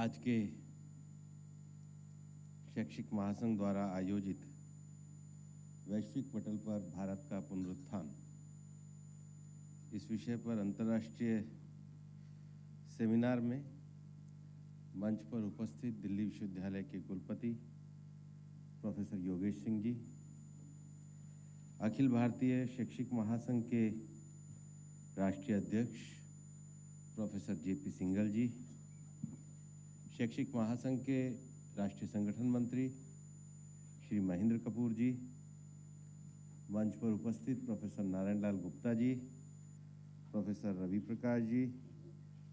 आज के शैक्षिक महासंघ द्वारा आयोजित वैश्विक पटल पर भारत का पुनरुत्थान इस विषय पर अंतर्राष्ट्रीय सेमिनार में मंच पर उपस्थित दिल्ली विश्वविद्यालय के कुलपति प्रोफेसर योगेश सिंह जी, अखिल भारतीय शैक्षिक महासंघ के राष्ट्रीय अध्यक्ष प्रोफेसर जेपी सिंघल जी, शैक्षिक महासंघ के राष्ट्रीय संगठन मंत्री श्री महेंद्र कपूर जी, मंच पर उपस्थित professor Narayan Lal Gupta ji, professor Ravi Prakash ji,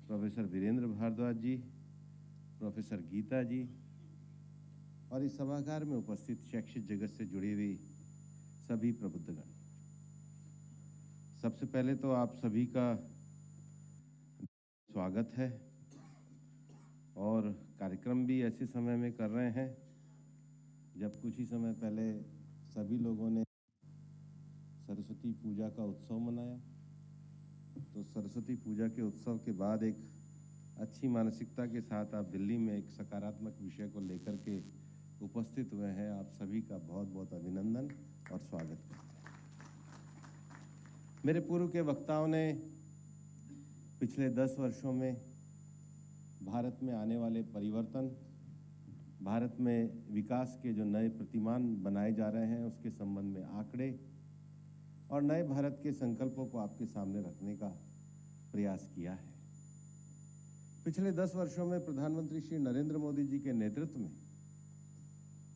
professor Virendra Bhardwaj जी, प्रोफेसर गीता जी और इस सभागार में उपस्थित शैक्षिक जगत से जुड़ी हुई सभी प्रबुद्धगण। सबसे पहले तो आप सभी का स्वागत है और कार्यक्रम भी ऐसे समय में कर रहे हैं जब कुछ ही समय पहले सभी लोगों ने सरस्वती पूजा का उत्सव मनाया। तो सरस्वती पूजा के उत्सव के बाद एक अच्छी मानसिकता के साथ आप दिल्ली में एक सकारात्मक विषय को लेकर के उपस्थित हुए हैं। आप सभी का बहुत बहुत अभिनंदन और स्वागत करते हैं। मेरे पूर्व के वक्ताओं ने पिछले 10 वर्षों में भारत में आने वाले परिवर्तन, भारत में विकास के जो नए प्रतिमान बनाए जा रहे हैं उसके संबंध में आंकड़े और नए भारत के संकल्पों को आपके सामने रखने का प्रयास किया है। पिछले 10 वर्षों में प्रधानमंत्री श्री नरेंद्र मोदी जी के नेतृत्व में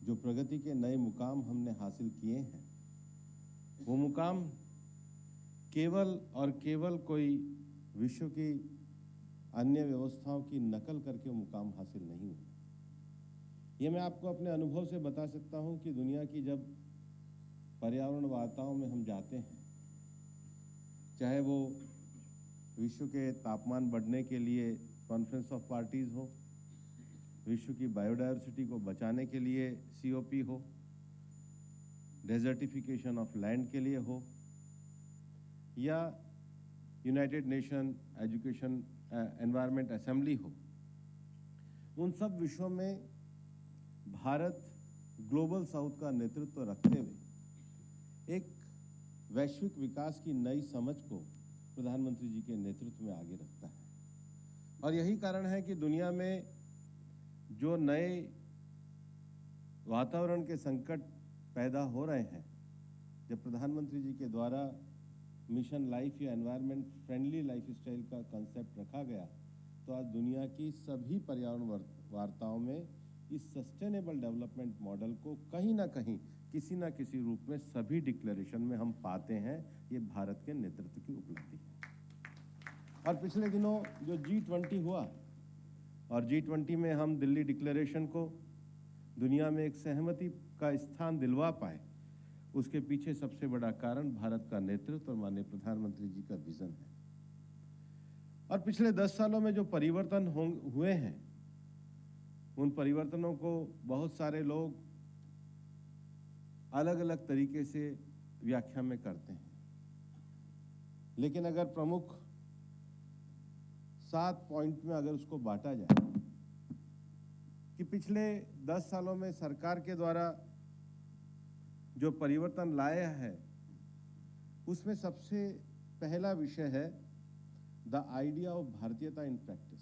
जो प्रगति के नए मुकाम हमने हासिल किए हैं, वो मुकाम केवल और केवल कोई विश्व की अन्य व्यवस्थाओं की नकल करके मुकाम हासिल नहीं हुए। ये मैं आपको अपने अनुभव से बता सकता हूं कि दुनिया की जब पर्यावरण वार्ताओं में हम जाते हैं, चाहे वो विश्व के तापमान बढ़ने के लिए कॉन्फ्रेंस ऑफ पार्टीज हो, विश्व की बायोडायवर्सिटी को बचाने के लिए COP हो, डेजर्टिफिकेशन ऑफ लैंड के लिए हो, या United nation education environment assembly हो, उन सब विषयों में भारत ग्लोबल साउथ का नेतृत्व रखते हुए एक वैश्विक विकास की नई समझ को प्रधानमंत्री जी के नेतृत्व में आगे रखता है। और यही कारण है कि दुनिया में जो नए वातावरण के संकट पैदा हो रहे हैं, जब प्रधानमंत्री जी के द्वारा मिशन लाइफ या एनवायरनमेंट फ्रेंडली लाइफस्टाइल का कंसेप्ट रखा गया, तो आज दुनिया की सभी पर्यावरण वार्ताओं में इस सस्टेनेबल डेवलपमेंट मॉडल को कहीं ना कहीं किसी ना किसी रूप में सभी डिक्लेरेशन में हम पाते हैं। ये भारत के नेतृत्व की उपलब्धि है। और पिछले दिनों जो G20 हुआ और G20 में हम दिल्ली डिक्लेरेशन को दुनिया में एक सहमति का स्थान दिलवा पाए, उसके पीछे सबसे बड़ा कारण भारत का नेतृत्व और माननीय प्रधानमंत्री जी का विजन है। और पिछले 10 सालों में जो परिवर्तन हुए हैं, उन परिवर्तनों को बहुत सारे लोग अलग अलग तरीके से व्याख्या में करते हैं, लेकिन अगर प्रमुख 7 पॉइंट में अगर उसको बांटा जाए कि पिछले 10 सालों में सरकार के द्वारा जो परिवर्तन लाया है, उसमें सबसे पहला विषय है द आइडिया ऑफ भारतीयता इन प्रैक्टिस।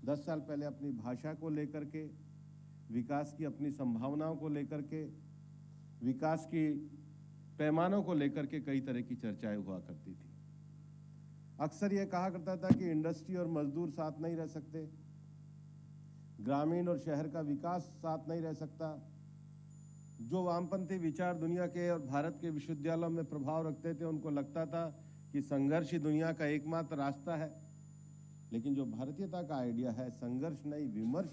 10 साल पहले अपनी भाषा को लेकर के, विकास की अपनी संभावनाओं को लेकर के, विकास की पैमानों को लेकर के कई तरह की चर्चाएं हुआ करती थी। अक्सर यह कहा करता था कि इंडस्ट्री और मजदूर साथ नहीं रह सकते, ग्रामीण और शहर का विकास साथ नहीं रह सकता। जो वामपंथी विचार दुनिया के और भारत के विश्वविद्यालयों में प्रभाव रखते थे, उनको लगता था कि संघर्ष ही दुनिया का एकमात्र रास्ता है। लेकिन जो भारतीयता का आइडिया है, संघर्ष नहीं विमर्श,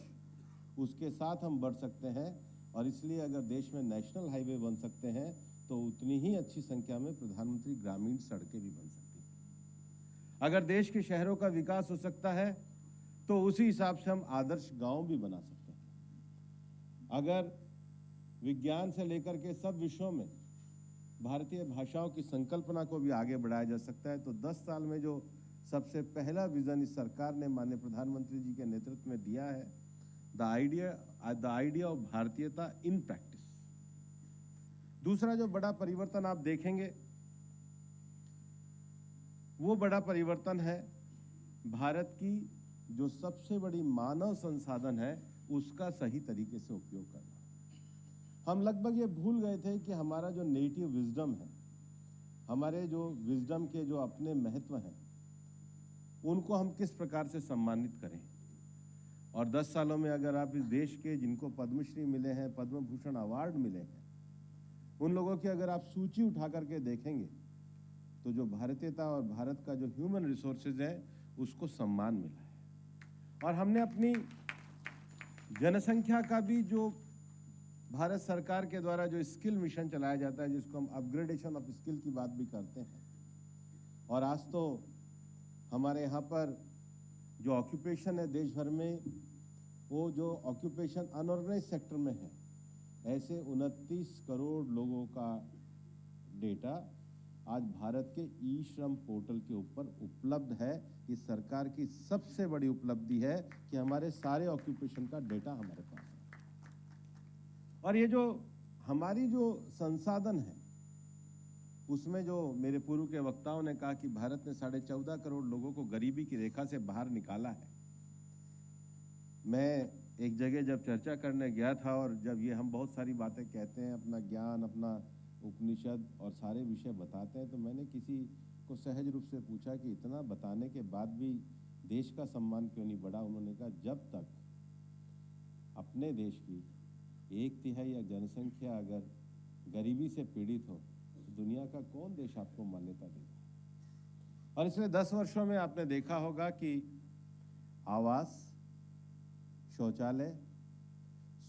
उसके साथ हम बढ़ सकते हैं। और इसलिए अगर देश में नेशनल हाईवे बन सकते हैं, तो उतनी ही अच्छी संख्या में प्रधानमंत्री ग्रामीण सड़कें भी बन सकती हैं। अगर देश के शहरों का विकास हो सकता है, तो उसी हिसाब से हम आदर्श गांव भी बना सकते हैं। अगर विज्ञान से लेकर के सब विषयों में भारतीय भाषाओं की संकल्पना को भी आगे बढ़ाया जा सकता है, तो 10 साल में जो सबसे पहला विजन इस सरकार ने माननीय प्रधानमंत्री जी के नेतृत्व में दिया है, द आइडिया ऑफ भारतीयता इन प्रैक्टिस। दूसरा जो बड़ा परिवर्तन आप देखेंगे वो बड़ा परिवर्तन है भारत की जो सबसे बड़ी मानव संसाधन है उसका सही तरीके से उपयोग करना। हम लगभग ये भूल गए थे कि हमारा जो नेटिव विजडम है, हमारे जो विजडम के जो अपने महत्व हैं, उनको हम किस प्रकार से सम्मानित करें। और 10 सालों में अगर आप इस देश के जिनको पद्मश्री मिले हैं, पद्म भूषण अवार्ड मिले हैं, उन लोगों की अगर आप सूची उठा करके देखेंगे तो जो भारतीयता और भारत का जो ह्यूमन रिसोर्सेज है उसको सम्मान मिला है। और हमने अपनी जनसंख्या का भी जो भारत सरकार के द्वारा जो स्किल मिशन चलाया जाता है, जिसको हम अपग्रेडेशन ऑफ स्किल की बात भी करते हैं, और आज तो हमारे यहाँ पर जो ऑक्यूपेशन है देश भर में, वो जो ऑक्यूपेशन अनऑर्गेनाइज सेक्टर में है, ऐसे 29 करोड़ लोगों का डेटा आज भारत के ई श्रम पोर्टल के ऊपर उपलब्ध है। इस सरकार की सबसे बड़ी उपलब्धि है कि हमारे सारे ऑक्यूपेशन का डेटा हमारे पास है। और ये जो हमारी जो संसाधन है उसमें जो मेरे पूर्व के वक्ताओं ने कहा कि भारत ने 14.5 करोड़ लोगों को गरीबी की रेखा से बाहर निकाला है। मैं एक जगह जब चर्चा करने गया था और जब ये हम बहुत सारी बातें कहते हैं, अपना ज्ञान, अपना उपनिषद और सारे विषय बताते हैं, तो मैंने किसी को सहज रूप से पूछा कि इतना बताने के बाद भी देश का सम्मान क्यों नहीं बढ़ा। उन्होंने कहा जब तक अपने देश की 1/3 या जनसंख्या अगर गरीबी से पीड़ित हो तो दुनिया का कौन देश आपको मान्यता देगा। और इसलिए 10 वर्षों में आपने देखा होगा कि आवास, शौचालय,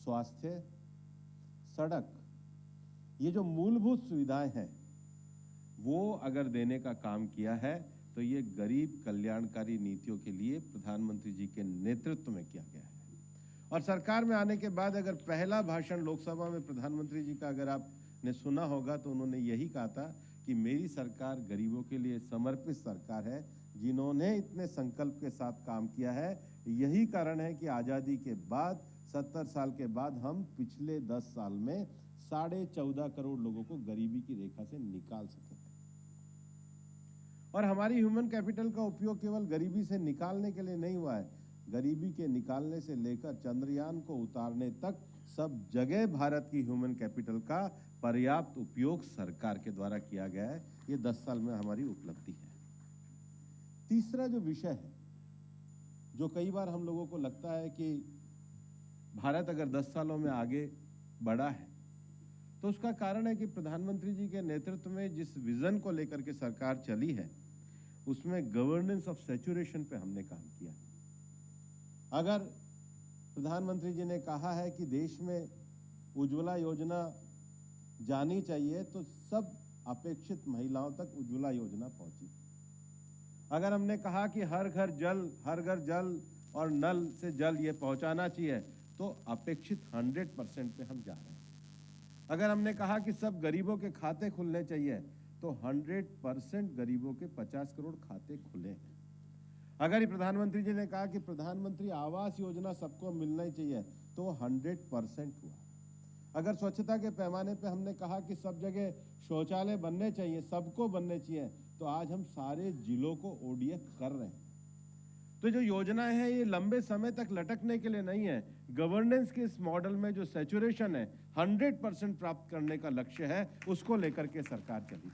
स्वास्थ्य, सड़क, ये जो मूलभूत सुविधाएं हैं वो अगर देने का काम किया है तो ये गरीब कल्याणकारी नीतियों के लिए प्रधानमंत्री जी के नेतृत्व में किया गया है। और सरकार में आने के बाद अगर पहला भाषण लोकसभा में प्रधानमंत्री जी का अगर आपने सुना होगा तो उन्होंने यही कहा था कि मेरी सरकार गरीबों के लिए समर्पित सरकार है, जिन्होंने इतने संकल्प के साथ काम किया है। यही कारण है कि आजादी के बाद 70 साल के बाद हम पिछले 10 साल में 14.5 करोड़ लोगों को गरीबी की रेखा से निकाल सके। और हमारी ह्यूमन कैपिटल का उपयोग केवल गरीबी से निकालने के लिए नहीं हुआ है, गरीबी के निकालने से लेकर चंद्रयान को उतारने तक सब जगह भारत की ह्यूमन कैपिटल का पर्याप्त उपयोग सरकार के द्वारा किया गया है। ये 10 साल में हमारी उपलब्धि है। तीसरा जो विषय है, जो कई बार हम लोगों को लगता है कि भारत अगर 10 सालों में आगे बढ़ा है तो उसका कारण है कि प्रधानमंत्री जी के नेतृत्व में जिस विजन को लेकर के सरकार चली है उसमें गवर्नेंस ऑफ सैचुरेशन पे हमने काम किया। अगर प्रधानमंत्री जी ने कहा है कि देश में उज्ज्वला योजना जानी चाहिए तो सब अपेक्षित महिलाओं तक उज्ज्वला योजना पहुंची। अगर हमने कहा कि हर घर जल और नल से जल ये पहुंचाना चाहिए तो अपेक्षित 100% पे हम जा रहे हैं। अगर हमने कहा कि सब गरीबों के खाते खुलने चाहिए तो 100% गरीबों के 50 करोड़ खाते खुले हैं। अगर प्रधानमंत्री जी ने कहा कि प्रधानमंत्री आवास योजना सबको मिलना ही चाहिए तो 100% हुआ। अगर स्वच्छता के पैमाने पे हमने कहा कि सब जगह शौचालय बनने चाहिए, सबको बनने चाहिए, तो आज हम सारे जिलों को ओडीएफ कर रहे हैं। तो जो योजनाएं हैं ये लंबे समय तक लटकने के लिए नहीं है। गवर्नेंस के इस मॉडल में जो सैचुरेशन है 100% प्राप्त करने का लक्ष्य है, उसको लेकर के सरकार चली।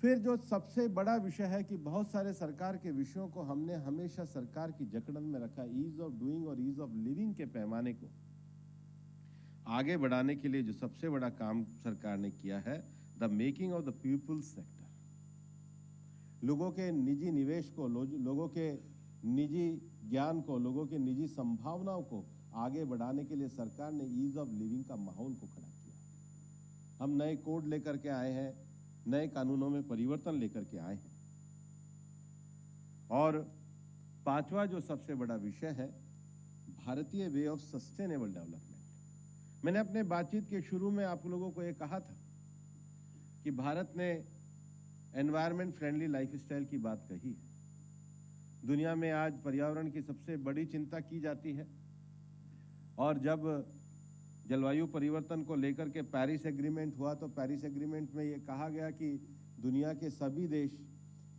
फिर जो सबसे बड़ा विषय है कि बहुत सारे सरकार के विषयों को हमने हमेशा सरकार की जकड़न में रखा। ईज ऑफ डूइंग और ईज ऑफ लिविंग के पैमाने को आगे बढ़ाने के लिए जो सबसे बड़ा काम सरकार ने किया है, the making of the peoples sector. लोगों के निजी निवेश को, लोगों के निजी ज्ञान को, लोगों के निजी संभावनाओं को आगे बढ़ाने के लिए सरकार ने ईज ऑफ लिविंग का माहौल को खड़ा किया। हम नए कोड लेकर के आए हैं, नए कानूनों में परिवर्तन लेकर के आए हैं। और पांचवा जो सबसे बड़ा विषय है, भारतीय वे ऑफ सस्टेनेबल डेवलपमेंट। मैंने अपने बातचीत के शुरू में आप लोगों को ये कहा था कि भारत ने एनवायरनमेंट फ्रेंडली लाइफस्टाइल की बात कही है। दुनिया में आज पर्यावरण की सबसे बड़ी चिंता की जाती है और जब जलवायु परिवर्तन को लेकर के पेरिस एग्रीमेंट हुआ तो पेरिस एग्रीमेंट में ये कहा गया कि दुनिया के सभी देश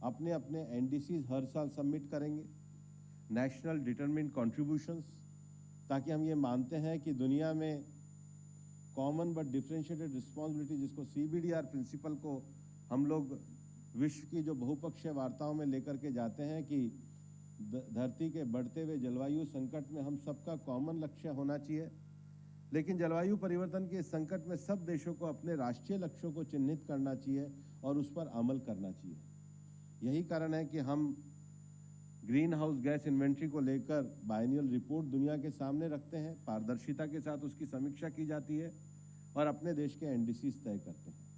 अपने अपने एनडीसीज हर साल सबमिट करेंगे, नेशनल डिटरमिन्ड कॉन्ट्रीब्यूशंस, ताकि हम ये मानते हैं कि दुनिया में कॉमन बट डिफरेंशिएटेड रिस्पॉन्सिबिलिटी, जिसको CBDR प्रिंसिपल को हम लोग विश्व की जो बहुपक्षीय वार्ताओं में लेकर के जाते हैं कि धरती के बढ़ते हुए जलवायु संकट में हम सबका कॉमन लक्ष्य होना चाहिए। लेकिन जलवायु परिवर्तन के इस संकट में सब देशों को अपने राष्ट्रीय लक्ष्यों को चिन्हित करना चाहिए और उस पर अमल करना चाहिए। यही कारण है कि हम ग्रीन हाउस गैस इन्वेंट्री को लेकर बायनियल रिपोर्ट दुनिया के सामने रखते हैं, पारदर्शिता के साथ उसकी समीक्षा की जाती है और अपने देश के एनडीसीज तय करते हैं।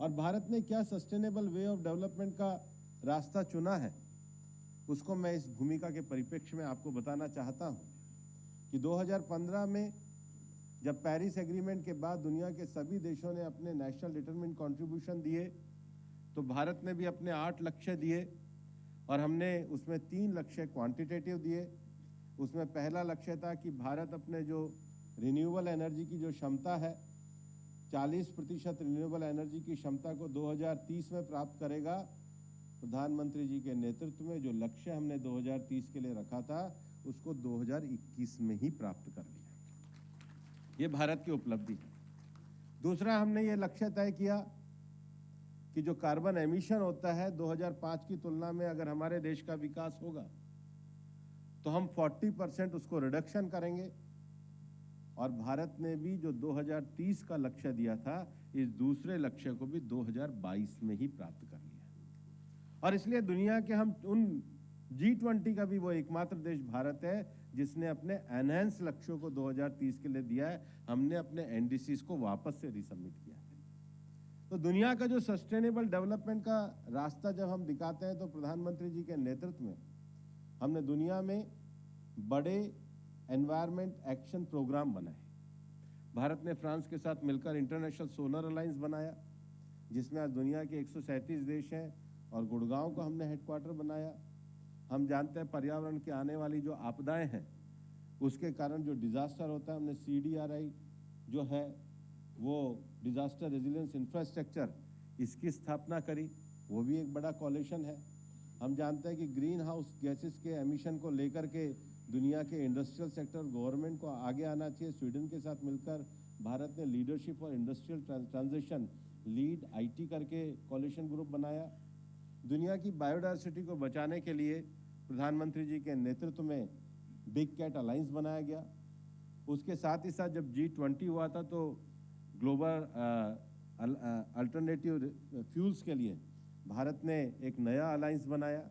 और भारत ने क्या सस्टेनेबल वे ऑफ डेवलपमेंट का रास्ता चुना है, उसको मैं इस भूमिका के परिप्रेक्ष्य में आपको बताना चाहता हूं कि 2015 में जब पेरिस एग्रीमेंट के बाद दुनिया के सभी देशों ने अपने नेशनल डिटरमिन्ड कंट्रीब्यूशन दिए तो भारत ने भी अपने 8 लक्ष्य दिए और हमने उसमें 3 लक्ष्य क्वांटिटेटिव दिए। उसमें पहला लक्ष्य था कि भारत अपने जो रिन्यूएबल एनर्जी की जो क्षमता है 40% रिन्यूएबल एनर्जी की क्षमता को 2030 में प्राप्त करेगा। प्रधानमंत्री जी के नेतृत्व में जो लक्ष्य हमने 2030 के लिए रखा था उसको 2021 में ही प्राप्त कर लिया। ये भारत की उपलब्धि है। दूसरा, हमने ये लक्ष्य तय किया कि जो कार्बन एमिशन होता है 2005 की तुलना में अगर हमारे देश का विकास होगा तो हम 40% उसको रिडक्शन करेंगे। और भारत ने भी जो 2030 का लक्ष्य दिया था इस दूसरे लक्ष्य को भी 2022 में ही प्राप्त कर लिया। और इसलिए दुनिया के हम उन G20 का भी वो एकमात्र देश भारत है जिसने अपने एनहेंस लक्ष्यों को 2030 के लिए दिया है। हमने अपने एनडीसीज को वापस से रिसबमिट किया है। तो दुनिया का जो सस्टेनेबल डेवलपमेंट का रास्ता जब हम दिखाते हैं तो प्रधानमंत्री जी के नेतृत्व में हमने दुनिया में बड़े एनवायरनमेंट एक्शन प्रोग्राम बनाए। भारत ने फ्रांस के साथ मिलकर इंटरनेशनल सोलर अलायंस बनाया जिसमें आज दुनिया के 137 देश हैं और गुड़गांव को हमने हेडक्वार्टर बनाया। हम जानते हैं पर्यावरण की आने वाली जो आपदाएं हैं उसके कारण जो डिजास्टर होता है, हमने CDRI जो है वो डिजास्टर रेजिलियंस इंफ्रास्ट्रक्चर इसकी स्थापना करी, वो भी एक बड़ा कोलिशन है। हम जानते हैं कि ग्रीन हाउस गैसेस के एमिशन को लेकर के दुनिया के इंडस्ट्रियल सेक्टर गवर्नमेंट को आगे आना चाहिए। स्वीडन के साथ मिलकर भारत ने leadership for industrial transition lead IT करके कोलिशन ग्रुप बनाया। दुनिया की बायोडायवर्सिटी को बचाने के लिए प्रधानमंत्री जी के नेतृत्व में बिग कैट अलायंस बनाया गया। उसके साथ ही साथ जब G20 हुआ था तो ग्लोबल अल्टरनेटिव फ्यूल्स के लिए भारत ने एक नया अलायंस बनाया।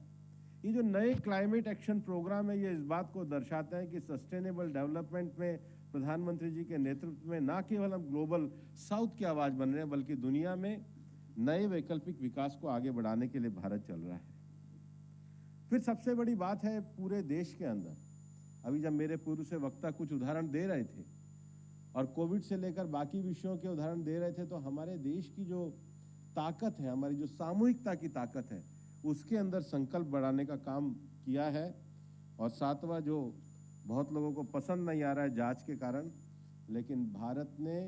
ये जो नए क्लाइमेट एक्शन प्रोग्राम है ये इस बात को दर्शाते हैं कि सस्टेनेबल डेवलपमेंट में प्रधानमंत्री जी के नेतृत्व में ना केवल हम ग्लोबल साउथ की आवाज बन रहे हैं बल्कि दुनिया में नए वैकल्पिक विकास को आगे बढ़ाने के लिए भारत चल रहा है। फिर सबसे बड़ी बात है पूरे देश के अंदर, अभी जब मेरे पूर्व से वक्ता कुछ उदाहरण दे रहे थे और कोविड से लेकर बाकी विषयों के उदाहरण दे रहे थे तो हमारे देश की जो ताकत है, हमारी जो सामूहिकता की ताकत है उसके अंदर संकल्प बढ़ाने का काम किया है। और सातवां जो बहुत लोगों को पसंद नहीं आ रहा है जांच के कारण, लेकिन भारत ने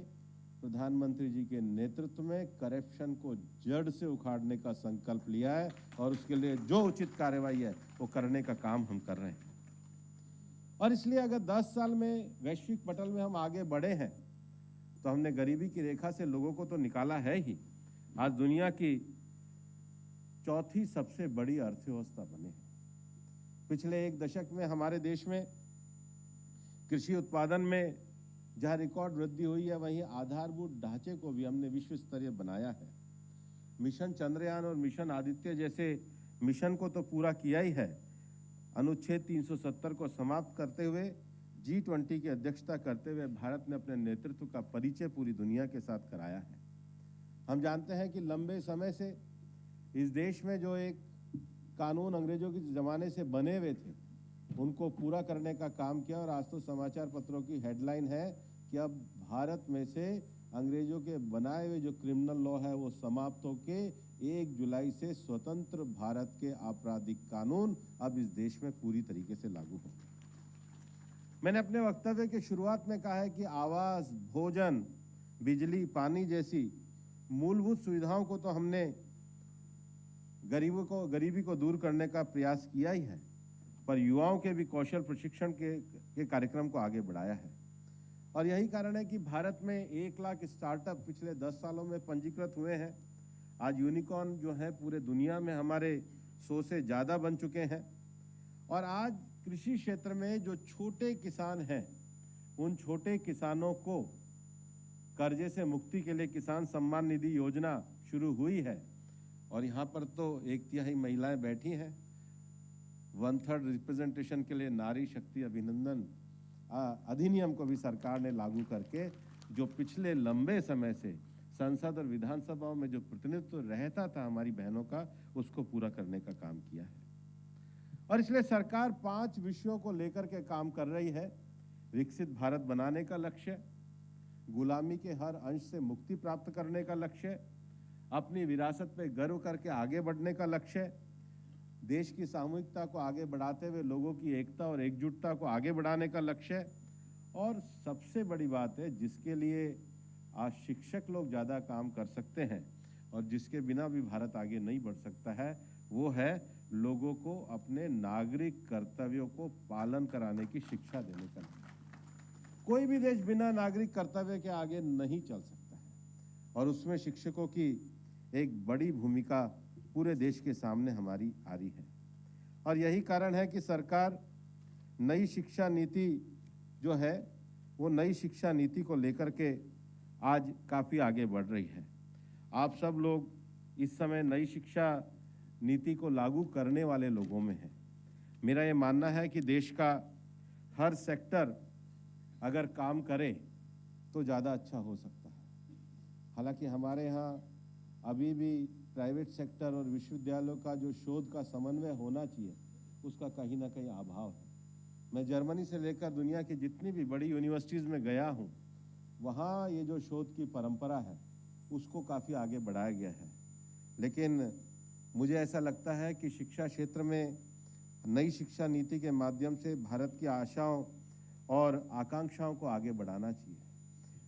प्रधानमंत्री जी के नेतृत्व में करप्शन को जड़ से उखाड़ने का संकल्प लिया है और उसके लिए जो उचित कार्रवाई है वो करने का काम हम कर रहे हैं। और इसलिए अगर 10 साल में वैश्विक पटल में हम आगे बढ़े हैं तो हमने गरीबी की रेखा से लोगों को तो निकाला है ही, आज दुनिया की चौथी सबसे बड़ी अर्थव्यवस्था बने हैं। पिछले एक दशक में हमारे देश में कृषि उत्पादन में जहां रिकॉर्ड वृद्धि हुई है वहीं आधारभूत ढांचे को भी हमने विश्व स्तरीय बनाया है। मिशन चंद्रयान और मिशन आदित्य जैसे मिशन को तो पूरा किया ही है। अनुच्छेद 370 को समाप्त करते हुए G20 की अध्यक्षता करते हुए भारत ने अपने नेतृत्व का परिचय पूरी दुनिया के साथ कराया है। हम जानते हैं कि लंबे समय से इस देश में जो एक कानून अंग्रेजों के जमाने से बने हुए थे उनको पूरा करने का काम किया और आज तो समाचार पत्रों की हेडलाइन है कि अब भारत में से अंग्रेजों के बनाए हुए जो क्रिमिनल लॉ है वो समाप्त होके 1 जुलाई से स्वतंत्र भारत के आपराधिक कानून अब इस देश में पूरी तरीके से लागू होंगे। मैंने अपने वक्तव्य की शुरुआत में कहा है कि आवास, भोजन, बिजली, पानी जैसी मूलभूत सुविधाओं को तो हमने गरीबी को दूर करने का प्रयास किया ही है, पर युवाओं के भी कौशल प्रशिक्षण के कार्यक्रम को आगे बढ़ाया है। और यही कारण है कि भारत में 1 लाख स्टार्टअप पिछले 10 सालों में पंजीकृत हुए हैं। आज यूनिकॉर्न जो है पूरे दुनिया में हमारे 100 से ज़्यादा बन चुके हैं। और आज कृषि क्षेत्र में जो छोटे किसान हैं, उन छोटे किसानों को कर्जे से मुक्ति के लिए किसान सम्मान निधि योजना शुरू हुई है। और यहाँ पर तो 1/3 महिलाएं बैठी हैं। 1/3 रिप्रेजेंटेशन के लिए नारी शक्ति अभिनंदन अधिनियम को भी सरकार ने लागू करके जो पिछले लंबे समय से संसद और विधानसभाओं में जो प्रतिनिधित्व रहता था हमारी बहनों का, उसको पूरा करने का काम किया है। और इसलिए सरकार 5 विषयों को लेकर के काम कर रही है। विकसित भारत बनाने का लक्ष्य, गुलामी के हर अंश से मुक्ति प्राप्त करने का लक्ष्य, अपनी विरासत पे गर्व करके आगे बढ़ने का लक्ष्य, देश की सामूहिकता को आगे बढ़ाते हुए लोगों की एकता और एकजुटता को आगे बढ़ाने का लक्ष्य, और सबसे बड़ी बात है जिसके लिए आज शिक्षक लोग ज़्यादा काम कर सकते हैं और जिसके बिना भी भारत आगे नहीं बढ़ सकता है, वो है लोगों को अपने नागरिक कर्तव्यों को पालन कराने की शिक्षा देने का। कोई भी देश बिना नागरिक कर्तव्य के आगे नहीं चल सकता है और उसमें शिक्षकों की एक बड़ी भूमिका पूरे देश के सामने हमारी आ रही है। और यही कारण है कि सरकार नई शिक्षा नीति जो है वो नई शिक्षा नीति को लेकर के आज काफ़ी आगे बढ़ रही है। आप सब लोग इस समय नई शिक्षा नीति को लागू करने वाले लोगों में हैं। मेरा ये मानना है कि देश का हर सेक्टर अगर काम करे तो ज़्यादा अच्छा हो सकता है। हालांकि हमारे यहाँ अभी भी प्राइवेट सेक्टर और विश्वविद्यालयों का जो शोध का समन्वय होना चाहिए, उसका कहीं ना कहीं अभाव है। मैं जर्मनी से लेकर दुनिया की जितनी भी बड़ी यूनिवर्सिटीज़ में गया हूँ, वहाँ ये जो शोध की परंपरा है उसको काफ़ी आगे बढ़ाया गया है। लेकिन मुझे ऐसा लगता है कि शिक्षा क्षेत्र में नई शिक्षा नीति के माध्यम से भारत की आशाओं और आकांक्षाओं को आगे बढ़ाना चाहिए।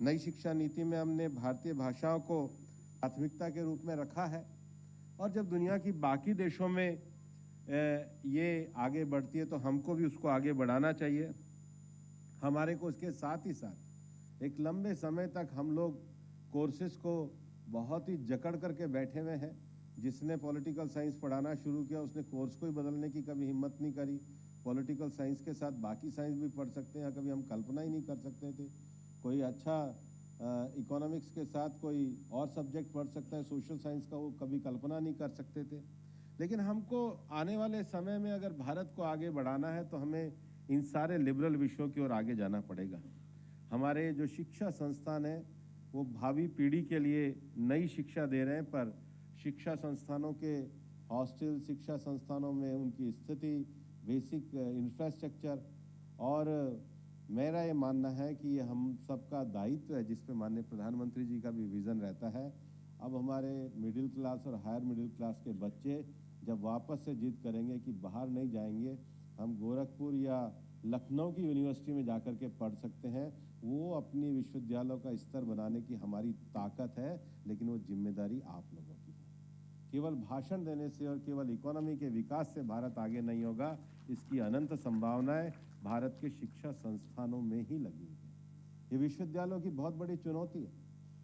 नई शिक्षा नीति में हमने भारतीय भाषाओं को प्राथमिकता के रूप में रखा है और जब दुनिया की बाकी देशों में ये आगे बढ़ती है तो हमको भी उसको आगे बढ़ाना चाहिए। हमारे को इसके साथ ही साथ एक लंबे समय तक हम लोग कोर्सेज को बहुत ही जकड़ करके बैठे हुए हैं। जिसने पॉलिटिकल साइंस पढ़ाना शुरू किया उसने कोर्स को ही बदलने की कभी हिम्मत नहीं करी। पॉलिटिकल साइंस के साथ बाकी साइंस भी पढ़ सकते हैं, कभी हम कल्पना ही नहीं कर सकते थे। कोई अच्छा इकोनॉमिक्स के साथ कोई और सब्जेक्ट पढ़ सकता है, सोशल साइंस का, वो कभी कल्पना नहीं कर सकते थे। लेकिन हमको आने वाले समय में अगर भारत को आगे बढ़ाना है तो हमें इन सारे लिबरल विषयों की ओर आगे जाना पड़ेगा। हमारे जो शिक्षा संस्थान है वो भावी पीढ़ी के लिए नई शिक्षा दे रहे हैं, पर शिक्षा संस्थानों के हॉस्टल, शिक्षा संस्थानों में उनकी स्थिति, बेसिक इंफ्रास्ट्रक्चर, और मेरा ये मानना है कि ये हम सबका दायित्व है जिस पे माननीय प्रधानमंत्री जी का भी विज़न रहता है। अब हमारे मिडिल क्लास और हायर मिडिल क्लास के बच्चे जब वापस से जिद करेंगे कि बाहर नहीं जाएंगे, हम गोरखपुर या लखनऊ की यूनिवर्सिटी में जाकर के पढ़ सकते हैं, वो अपनी विश्वविद्यालयों का स्तर बनाने की हमारी ताकत है, लेकिन वो जिम्मेदारी आप लोगों की है। केवल भाषण देने से और केवल इकोनॉमी के विकास से भारत आगे नहीं होगा। इसकी अनंत संभावनाएं भारत के शिक्षा संस्थानों में ही लगी हुई है। ये विश्वविद्यालयों की बहुत बड़ी चुनौती है,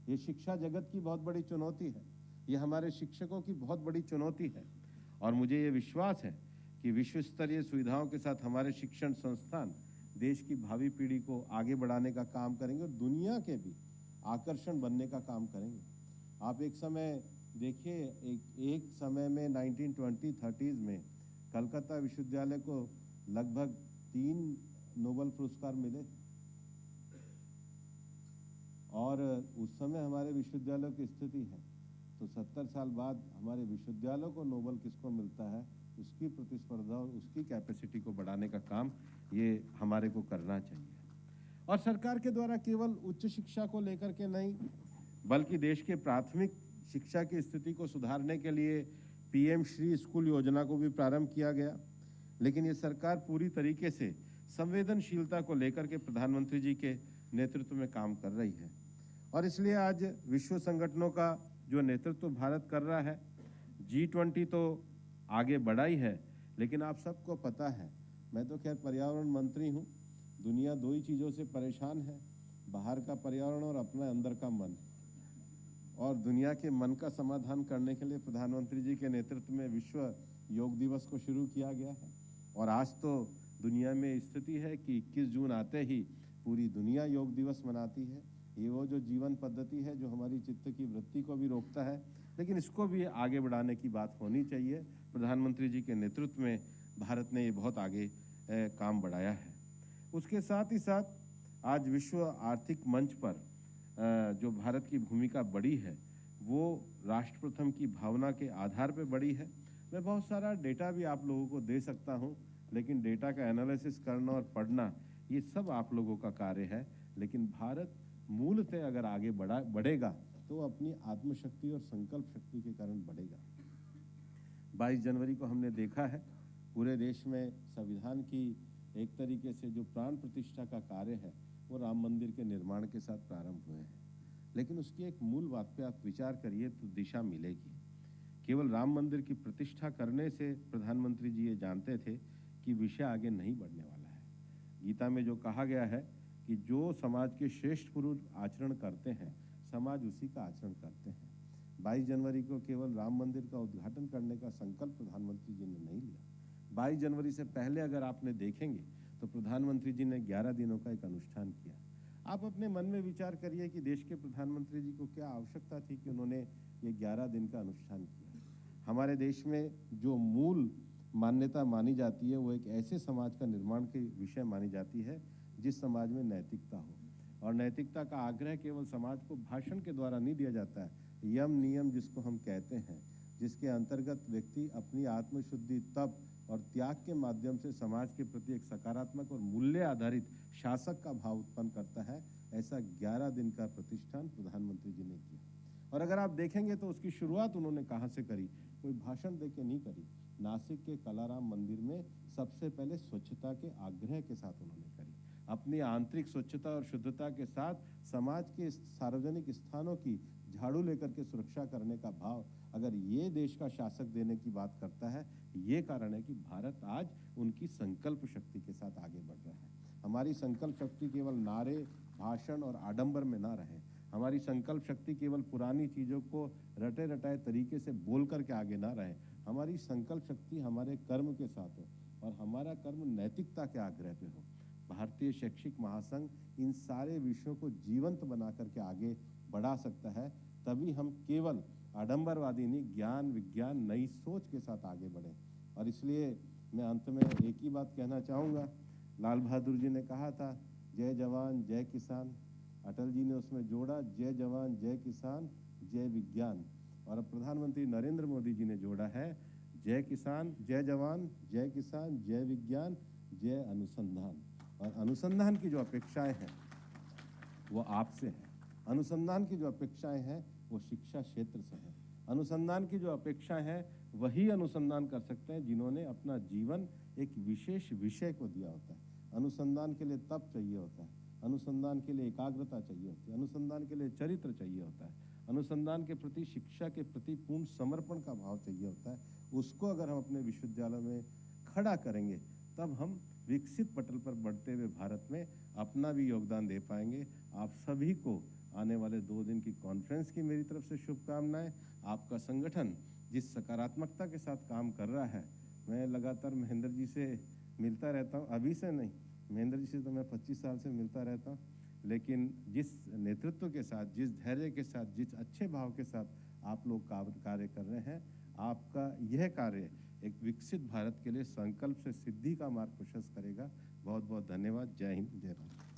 ये शिक्षा जगत की बहुत बड़ी चुनौती है, ये हमारे शिक्षकों की बहुत बड़ी चुनौती है। और मुझे ये विश्वास है कि विश्व स्तरीय सुविधाओं के साथ हमारे शिक्षण संस्थान देश की भावी पीढ़ी को आगे बढ़ाने का काम करेंगे और दुनिया के भी आकर्षण बनने का काम करेंगे। आप एक समय देखिए, एक समय में 1920-30s में कलकत्ता विश्वविद्यालय को लगभग 3 नोबेल पुरस्कार मिले और उस समय हमारे विश्वविद्यालयों की स्थिति है तो 70 साल बाद हमारे विश्वविद्यालयों को नोबेल किसको मिलता है, उसकी प्रतिस्पर्धा और उसकी कैपेसिटी को बढ़ाने का काम ये हमारे को करना चाहिए। और सरकार के द्वारा केवल उच्च शिक्षा को लेकर के नहीं, बल्कि देश के प्राथमिक शिक्षा की स्थिति को सुधारने के लिए पीएम श्री स्कूल योजना को भी प्रारंभ किया गया। लेकिन ये सरकार पूरी तरीके से संवेदनशीलता को लेकर के प्रधानमंत्री जी के नेतृत्व में काम कर रही है और इसलिए आज विश्व संगठनों का जो नेतृत्व भारत कर रहा है, G20 तो आगे बढ़ा ही है, लेकिन आप सबको पता है, मैं तो खैर पर्यावरण मंत्री हूँ, दुनिया दो ही चीज़ों से परेशान है, बाहर का पर्यावरण और अपना अंदर का मन। और दुनिया के मन का समाधान करने के लिए प्रधानमंत्री जी के नेतृत्व में विश्व योग दिवस को शुरू किया गया है और आज तो दुनिया में स्थिति है कि 21 जून आते ही पूरी दुनिया योग दिवस मनाती है। ये वो जो जीवन पद्धति है जो हमारी चित्त की वृत्ति को भी रोकता है, लेकिन इसको भी आगे बढ़ाने की बात होनी चाहिए। प्रधानमंत्री जी के नेतृत्व में भारत ने ये बहुत आगे काम बढ़ाया है। उसके साथ ही साथ आज विश्व आर्थिक मंच पर जो भारत की भूमिका बड़ी है वो राष्ट्र प्रथम की भावना के आधार पर बड़ी है। मैं बहुत सारा डेटा भी आप लोगों को दे सकता हूँ, लेकिन डेटा का एनालिसिस करना और पढ़ना ये सब आप लोगों का कार्य है। लेकिन भारत मूलतः अगर आगे बढ़ेगा तो अपनी आत्मशक्ति और संकल्प शक्ति के कारण बढ़ेगा। 22 जनवरी को हमने देखा है पूरे देश में संविधान की एक तरीके से जो प्राण प्रतिष्ठा का कार्य है वो राम मंदिर के निर्माण के साथ प्रारंभ हुए हैं, लेकिन उसकी एक मूल बात पे आप विचार करिए तो दिशा मिलेगी। केवल राम मंदिर की प्रतिष्ठा करने से प्रधानमंत्री जी ये जानते थे कि विषय आगे नहीं बढ़ने वाला है। गीता में जो कहा गया है कि जो समाज के श्रेष्ठ पुरुष आचरण करते हैं, समाज उसी का आचरण करते हैं। 22 जनवरी को केवल राम मंदिर का उद्घाटन करने का संकल्प प्रधानमंत्री जी ने नहीं लिया। 22 जनवरी से पहले अगर आपने देखेंगे तो प्रधानमंत्री जी ने 11 दिनों का एक अनुष्ठान किया। आप अपने मन में विचार करिए कि देश के प्रधानमंत्री जी को क्या आवश्यकता थी कि उन्होंने ये 11 दिन का अनुष्ठान किया। हमारे देश में जो मूल मान्यता मानी जाती है वो एक ऐसे समाज का निर्माण के विषय मानी जाती है जिस समाज में नैतिकता हो, और नैतिकता का आग्रह केवल समाज को भाषण के द्वारा नहीं दिया जाता है। यम नियम जिसको हम कहते हैं, जिसके अंतर्गत व्यक्ति अपनी आत्मशुद्धि, तप और त्याग के माध्यम से समाज के प्रति एक सकारात्मक और मूल्य आधारित शासक का भाव उत्पन्न करता है, ऐसा 11 दिन का प्रतिष्ठान प्रधानमंत्री जी ने किया। और अगर आप देखेंगे तो उसकी शुरुआत उन्होंने कहाँ से करी? कोई भाषण दे के नहीं करी। नासिक के कलाराम मंदिर में सबसे पहले स्वच्छता के आग्रह के साथ उन्होंने करी। अपनी आंतरिक स्वच्छता और शुद्धता के साथ समाज के सार्वजनिक स्थानों की झाड़ू लेकर के सुरक्षा करने का भाव अगर ये देश का शासक देने की बात करता है, ये कारण है कि भारत आज उनकी संकल्प शक्ति के साथ आगे बढ़ रहा है। हमारी संकल्प शक्ति केवल नारे, भाषण और आडंबर में ना रहे। हमारी संकल्प शक्ति केवल पुरानी चीज़ों को रटे रटाए तरीके से बोल करके आगे ना रहे। हमारी संकल्प शक्ति हमारे कर्म के साथ हो और हमारा कर्म नैतिकता के आग्रह पे हो। भारतीय शैक्षिक महासंघ इन सारे विषयों को जीवंत बना करके आगे बढ़ा सकता है। तभी हम केवल आडंबरवादी नहीं, ज्ञान, विज्ञान, नई सोच के साथ आगे बढ़ें। और इसलिए मैं अंत में एक ही बात कहना चाहूँगा। लाल बहादुर जी ने कहा था, जय जवान जय किसान। अटल जी ने उसमें जोड़ा, जय जवान जय किसान जय विज्ञान। और अब प्रधानमंत्री नरेंद्र मोदी जी ने जोड़ा है, जय किसान, जय जवान, जय किसान, जय विज्ञान, जय अनुसंधान। और अनुसंधान की जो अपेक्षाएं हैं वो आपसे हैं। अनुसंधान की जो अपेक्षाएं हैं वो शिक्षा क्षेत्र से हैं। अनुसंधान की जो अपेक्षाएं हैं वही अनुसंधान कर सकते हैं जिन्होंने अपना जीवन एक विशेष विषय को दिया होता है। अनुसंधान के लिए तप चाहिए होता है, अनुसंधान के लिए एकाग्रता चाहिए होती है, अनुसंधान के लिए चरित्र चाहिए होता है, अनुसंधान के प्रति, शिक्षा के प्रति पूर्ण समर्पण का भाव चाहिए होता है। उसको अगर हम अपने विश्वविद्यालय में खड़ा करेंगे तब हम विकसित पटल पर बढ़ते हुए भारत में अपना भी योगदान दे पाएंगे। आप सभी को आने वाले 2 दिन की कॉन्फ्रेंस की मेरी तरफ से शुभकामनाएं। आपका संगठन जिस सकारात्मकता के साथ काम कर रहा है, मैं लगातार महेंद्र जी से मिलता रहता हूँ, अभी से नहीं, महेंद्र जी से तो मैं 25 साल से मिलता रहता हूँ, लेकिन जिस नेतृत्व के साथ, जिस धैर्य के साथ, जिस अच्छे भाव के साथ आप लोग कार्य कर रहे हैं, आपका यह कार्य एक विकसित भारत के लिए संकल्प से सिद्धि का मार्ग प्रशस्त करेगा। बहुत बहुत धन्यवाद। जय हिंद, जय भारत।